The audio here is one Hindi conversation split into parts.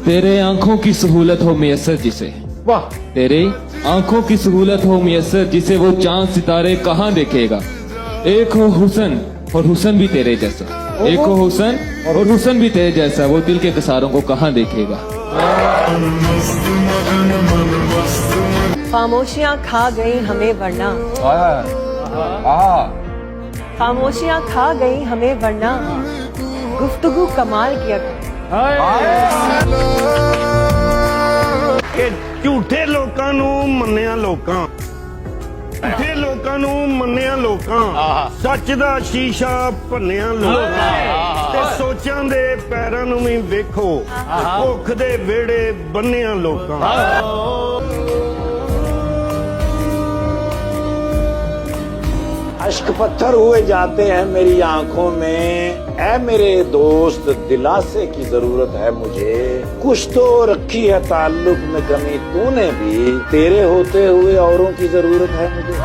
तेरे आंखों की सहूलत हो मैसर जिसे, वाह, तेरे आंखों की सहूलत हो मैसर जिसे, वो चांद सितारे कहाँ देखेगा। एक हो हुसन और हुसन भी तेरे जैसा, एक हो हुसन और हुसन भी तेरे जैसा, वो दिल के कसारों को कहाँ देखेगा। खामोशियाँ खा गई हमें वरना, खामोशियाँ खा गई हमें वरना, गुफ्तगू कमाल किया कर। ਕਿ ਝੂਠੇ ਲੋਕਾਂ ਨੂੰ ਮੰਨਿਆ ਲੋਕਾਂ, ਝੂਠੇ ਲੋਕਾਂ ਨੂੰ ਮੰਨਿਆ ਲੋਕਾਂ, ਸੱਚ ਦਾ ਸ਼ੀਸ਼ਾ ਭੰਨਿਆ ਲੋਕਾਂ, ਤੇ ਸੋਚਾਂ ਦੇ ਪੈਰਾਂ ਨੂੰ ਵੀ ਵੇਖੋ, ਭੁੱਖ ਦੇ ਵਿਹੜੇ ਬੰਨਿਆ ਲੋਕਾਂ। अश्क पत्थर हुए जाते हैं मेरी आंखों में, ऐ मेरे दोस्त दिलासे की जरूरत है मुझे। कुछ तो रखी है ताल्लुक में कमी तूने भी, तेरे होते हुए औरों की जरूरत है मुझे।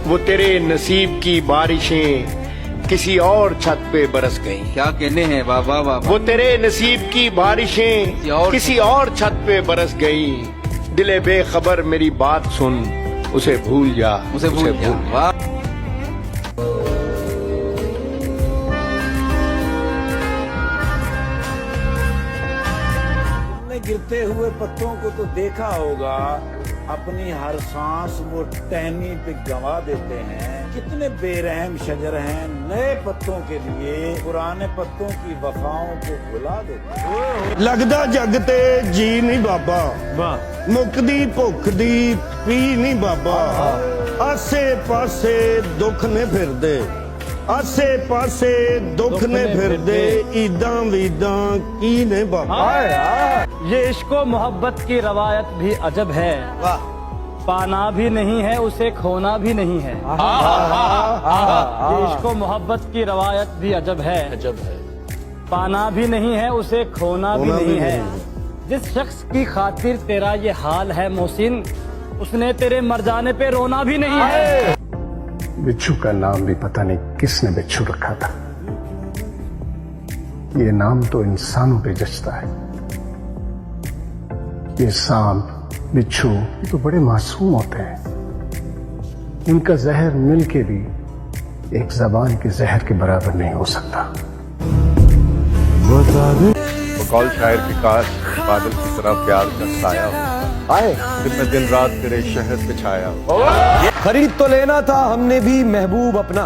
वो तेरे नसीब की बारिशें किसी और छत पे बरस गईं। क्या कहने हैं, वाह वाह वाह। वो तेरे नसीब की बारिशें किसी और छत पे बरस गईं। दिले बेखबर मेरी बात सुन, उसे भूल जा, उसे भूल जा। वाह। तुमने गिरते हुए पत्तों को तो देखा होगा, अपनी हर सांस वो टहनी पे गंवा देते हैं। कितने बेरहम शजर हैं, नए पत्तों के लिए पुराने पत्तों की वफाओं को भुला देते हैं। लगदा जग ते जी नहीं बाबा, मुकदी भुख दी पी नहीं बाबा। आसे पासे दुख ने फिरदे, आसे पासे दुख ने फिरदे, ईदां वीदां की ने बाबा। ये इश्को मोहब्बत की रवायत भी अजब है, पाना भी नहीं है उसे खोना भी नहीं है। ये इश्को मोहब्बत की रवायत भी अजब है, पाना भी नहीं है उसे खोना भी नहीं है। जिस शख्स की खातिर तेरा ये हाल है मोहसिन, उसने तेरे मर जाने पे रोना भी नहीं है। बिच्छू का नाम भी पता नहीं किसने बिच्छू रखा था। ये नाम तो इंसानों पे जचता है। ये सांप बिच्छू ये तो बड़े मासूम होते हैं, इनका जहर मिलके भी एक जबान के जहर के बराबर नहीं हो सकता। बकौल शायर की काश बादल की तरह प्यार का साया आए, फिर मैं दिन रात तेरे शहर पे छाया। खरीद तो लेना था हमने भी महबूब अपना,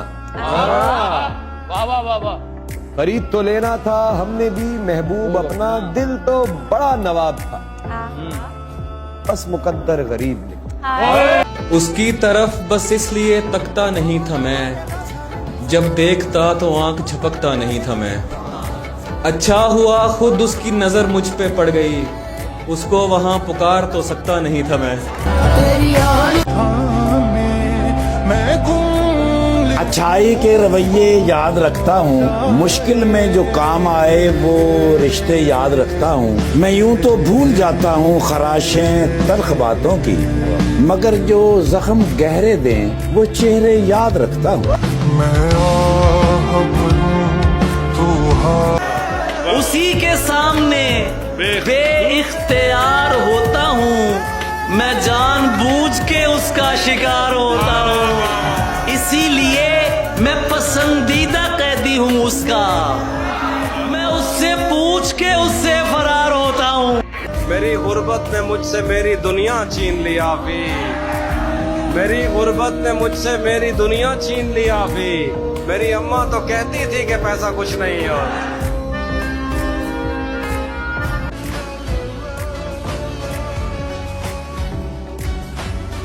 वाह वाह वाह वाह। खरीद तो लेना था हमने भी महबूब अपना, दिल तो बड़ा नवाब था, बस मुकद्दर गरीब ने। उसकी तरफ बस इसलिए तकता नहीं था मैं, जब देखता तो आंख झपकता नहीं था मैं। अच्छा हुआ खुद उसकी नजर मुझ पे पड़ गई, उसको वहां पुकार तो सकता नहीं था मैं। अच्छाई के रवैये याद रखता हूँ, मुश्किल में जो काम आए वो रिश्ते याद रखता हूँ। मैं यूं तो भूल जाता हूँ खराशें तल्ख बातों की, मगर जो जख्म गहरे दें वो चेहरे याद रखता हूँ। उसी के सामने बेइख्तियार होता हूँ, मैं जानबूझ के उसका शिकार होता हूँ। इसीलिए मैं पसंदीदा कैदी हूँ उसका, मैं उससे पूछ के उससे फरार होता हूँ। मेरी गुर्बत ने मुझसे मेरी दुनिया छीन लिया भी, मेरी गुर्बत ने मुझसे मेरी दुनिया छीन लिया भी। मेरी अम्मा तो कहती थी कि पैसा कुछ नहीं है।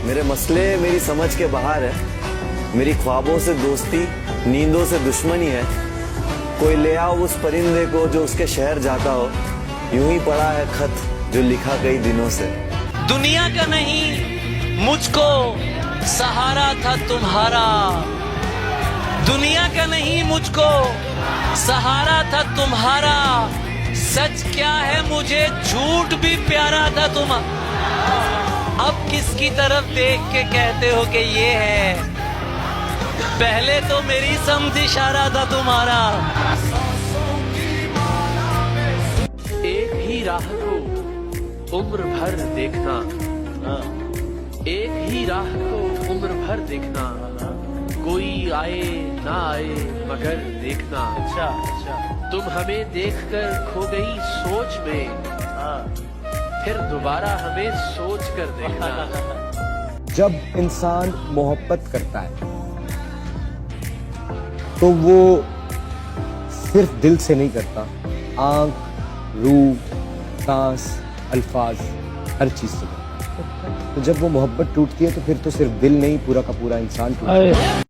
मेरे मसले मेरी समझ के बाहर है, मेरी ख्वाबों से दोस्ती नींदों से दुश्मनी है। कोई ले आओ उस परिंदे को जो उसके शहर जाता हो, यूं ही पड़ा है खत जो लिखा कई दिनों से। दुनिया का नहीं मुझको सहारा था तुम्हारा, दुनिया का नहीं मुझको सहारा था तुम्हारा। सच क्या है मुझे झूठ भी प्यारा था तुम्हारा। अब किसकी तरफ देख के कहते हो कि ये है, पहले तो मेरी समझ इशारा था तुम्हारा। एक ही ही राह को उम्र भर देखना, एक ही राह को उम्र भर देखना, कोई आए ना आए मगर देखना। अच्छा अच्छा। तुम हमें देखकर खो गई सोच में, फिर दोबारा हमें सोच कर देखना। जब इंसान मोहब्बत करता है तो वो सिर्फ दिल से नहीं करता, आंख, रूह, सांस, अल्फाज, हर चीज से करता है। तो जब वो मोहब्बत टूटती है तो फिर तो सिर्फ दिल नहीं, पूरा का पूरा इंसान टूटता है।